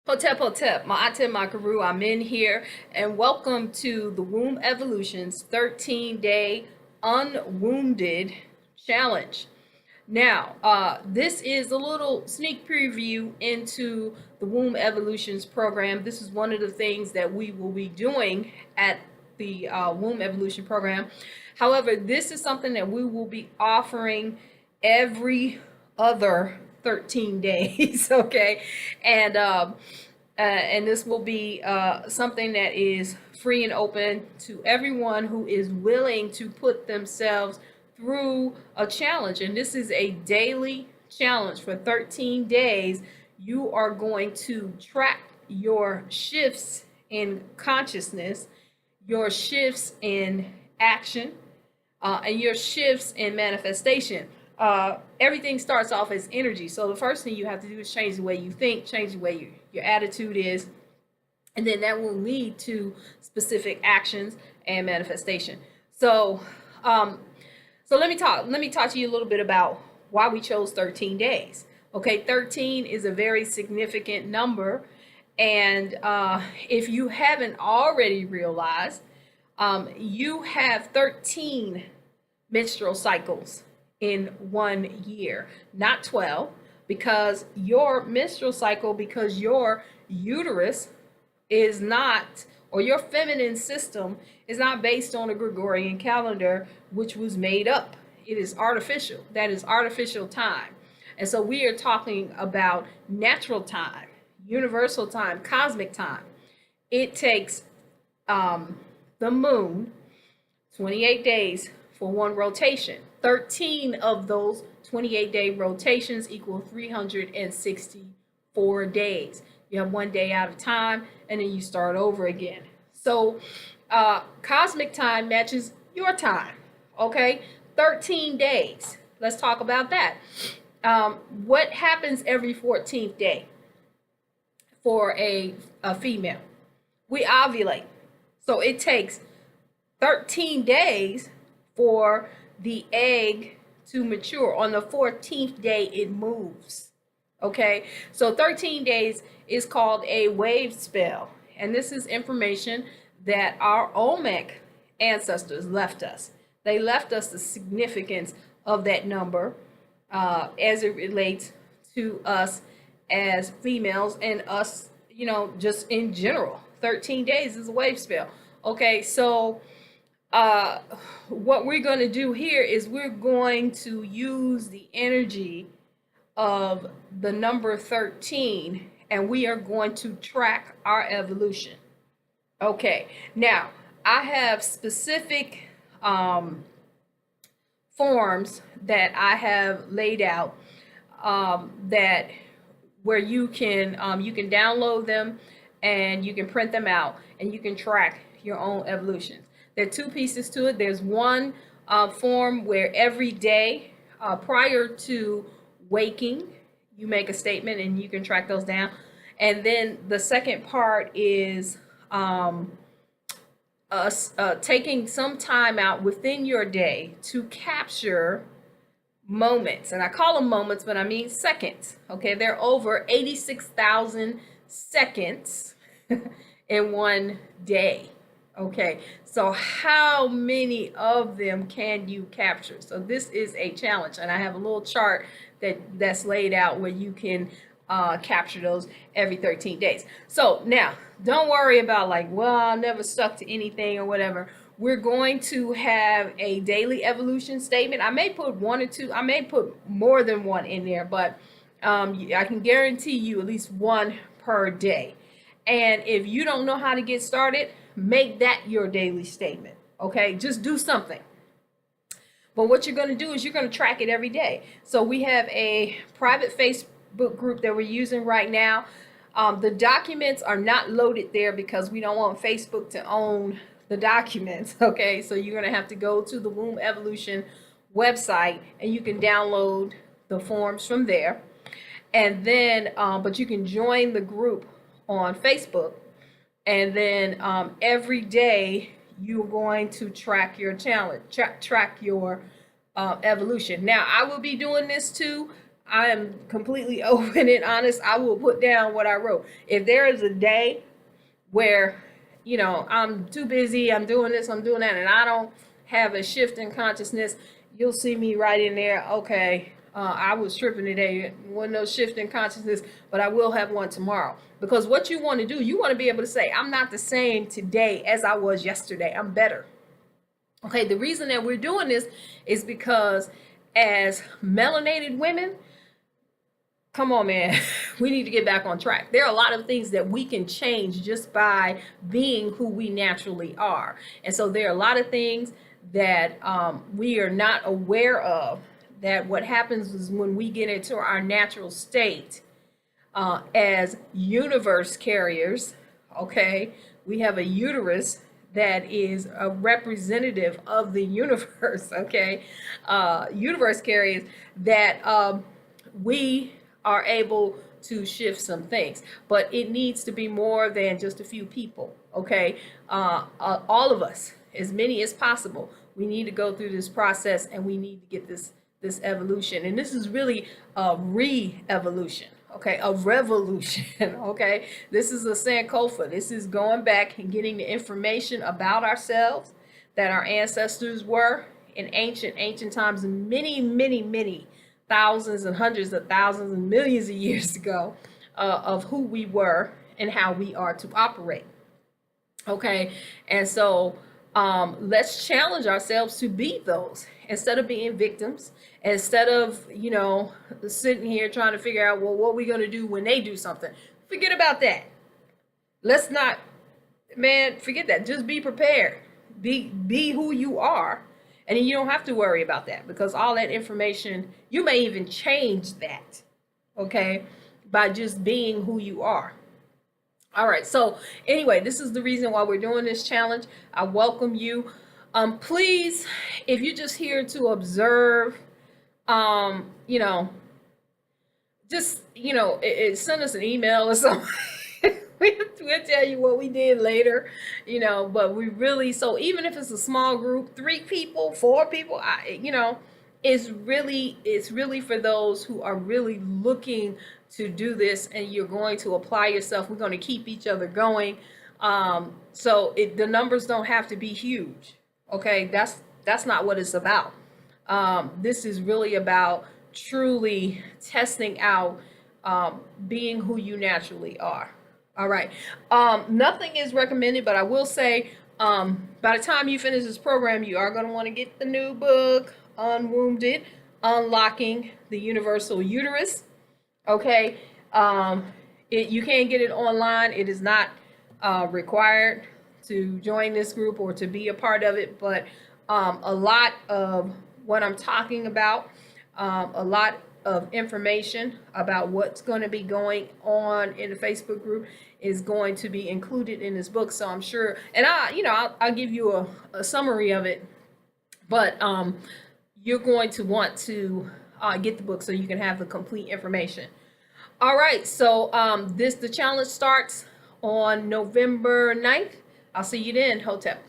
Hotep Hotep, Ma'atem Makaru, I'm in here, and welcome to the Womb Evolution's 13-day UnWOMBded challenge. Now, this is a little sneak preview into the Womb Evolutions program. This is one of the things that we will be doing at the Womb Evolution program. However, this is something that we will be offering every other 13 days, okay? And this will be something that is free and open to everyone who is willing to put themselves through a challenge. And this is a daily challenge for 13 days. You are going to track your shifts in consciousness, your shifts in action, and your shifts in manifestation. Everything starts off as energy. So the first thing you have to do is change the way you think, change the way your attitude is, and then that will lead to specific actions and manifestation. So let me talk to you a little bit about why we chose 13 days. Okay, 13 is a very significant number, and if you haven't already realized, you have 13 menstrual cycles in 1 year, not 12, because your menstrual cycle, because your uterus is not, or your feminine system is not based on a Gregorian calendar, which was made up. It is artificial. That is artificial time. And so we are talking about natural time, universal time, cosmic time. It takes the moon 28 days for one rotation. 13 of those 28-day rotations equal 364 days. You have 1 day out of time, and then you start over again. So cosmic time matches your time, okay? 13 days. Let's talk about that. What happens every 14th day for a female? We ovulate. So it takes 13 days for the egg to mature. On the 14th day, it moves. Okay, so 13 days is called a wave spell, and this is information that our Olmec ancestors left us. They left us the significance of that number as it relates to us as females and us, just in general. 13 days is a wave spell. Okay, so what we're going to do here is we're going to use the energy of the number 13, and we are going to track our evolution. Okay, now I have specific forms that I have laid out that where you can download them and you can print them out and you can track your own evolutions. There are two pieces to it. There's one form where every day prior to waking, you make a statement and you can track those down. And then the second part is taking some time out within your day to capture moments. And I call them moments, but I mean seconds. Okay, there are over 86,000 seconds in 1 day. Okay, so how many of them can you capture? So this is a challenge, and I have a little chart that's laid out where you can capture those every 13 days. So now, don't worry about I never stuck to anything or whatever. We're going to have a daily evolution statement. I may put one or two, I may put more than one in there, but I can guarantee you at least one per day. And if you don't know how to get started, make that your daily statement. Okay, just do something. But what you're going to do is you're going to track it every day. So we have a private Facebook group that we're using right now. The documents are not loaded there because we don't want Facebook to own the documents. Okay, so you're going to have to go to the Womb Evolution website and you can download the forms from there. And then, but you can join the group on Facebook. And then every day you're going to track your challenge, track your evolution. Now, I will be doing this too. I am completely open and honest. I will put down what I wrote. If there is a day where, I'm too busy, I'm doing this, I'm doing that, and I don't have a shift in consciousness, you'll see me right in there. Okay, I was tripping today. Wasn't no shift in consciousness, but I will have one tomorrow. Because what you want to do, you want to be able to say, I'm not the same today as I was yesterday. I'm better. Okay, the reason that we're doing this is because as melanated women, come on, man, we need to get back on track. There are a lot of things that we can change just by being who we naturally are. And so there are a lot of things that we are not aware of, that what happens is when we get into our natural state as universe carriers, okay, we have a uterus that is a representative of the universe, okay, universe carriers, that we are able to shift some things, but it needs to be more than just a few people, okay? All of us, as many as possible, we need to go through this process, and we need to get this evolution. And this is really a re-evolution, okay, a revolution, okay? This is a Sankofa. This is going back and getting the information about ourselves that our ancestors were in ancient times, many thousands and hundreds of thousands and millions of years ago, of who we were and how we are to operate. Okay, and so let's challenge ourselves to be those instead of being victims, instead of sitting here trying to figure out, well, what are we going to do when they do something. Forget about that. Let's not, man, forget that. Just be prepared. Be who you are. And then you don't have to worry about that, because all that information, you may even change that, okay, by just being who you are. All right, so anyway, this is the reason why we're doing this challenge. I welcome you. Please, if you're just here to observe, just, send us an email or something. We'll tell you what we did later, but we really, so even if it's a small group, 3 people, 4 people, it's really for those who are really looking to do this, and you're going to apply yourself. We're going to keep each other going. So the numbers don't have to be huge. Okay. That's not what it's about. This is really about truly testing out, being who you naturally are. All right. Nothing is recommended, but I will say, by the time you finish this program, you are going to want to get the new book, UnWOMBded, Unlocking the Universal Uterus. Okay. You can get it online. It is not required to join this group or to be a part of it, but a lot of what I'm talking about, a lot of information about what's going to be going on in the Facebook group is going to be included in this book. So I'm sure, and I'll give you a summary of it, but you're going to want to get the book so you can have the complete information. All right, so the challenge starts on November 9th. I'll see you then, Hotep.